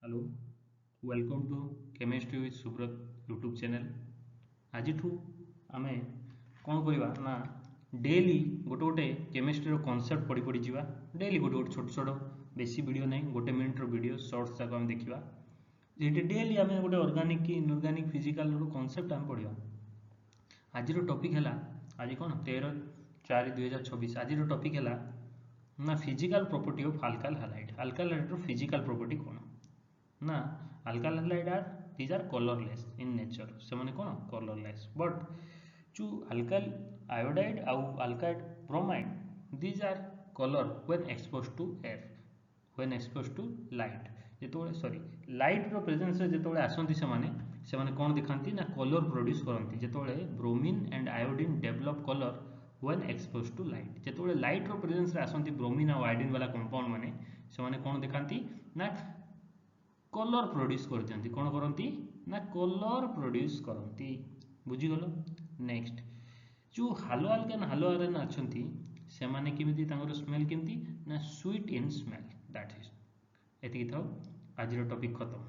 Hello welcome to chemistry with Subrata YouTube channel. आज आम कौन करवा ना डेली गोटे गोटे केमिस्ट्री कॉन्सेप्ट पढ़ी पढ़ी जावा। डेली गोटे गोटे छोट छोट बेसी वीडियो नहीं, गोटे मिनट्र वीडियो शॉर्ट्स जाक आम देखा। डेली आम गोटे ऑर्गेनिक कि इनऑर्गेनिक फिजिकल कॉन्सेप्ट आम पढ़ा। आज टॉपिक है आज कौन 13/4/2026। आज टॉपिक है ना physical property of alkyl halide. Alkyl halide physical property कौन ना alkyl halide are these are colourless in nature. से माने कौन कलरलेस बट जो अल्काइल आयोडाइड आउ alkyl bromide these are colour when expose to air, when expose to light. जो sorry light रो presence रे जेतोले आसंती से माने कौन दिखाती ना कलर प्रोड्यूस करती। जेतोले bromine and iodine develop colour when expose to light. जेतोले लाइट रो प्रेजेंस रे आसंती ब्रोमीन और आयोडीन वाला कंपाउंड माने से माने कौन दिखाती ना कलर प्रोड्यूस करती। कौन करती ना कलर प्रोड्यूस करती। बुझीगल। नेक्स्ट जो हालो आल्केन हालो आयरन अच्छी से माने किमिति तांकर स्मेल किमिति ना sweet in smell. That is एतिकी थाउ। आज टॉपिक खत्म।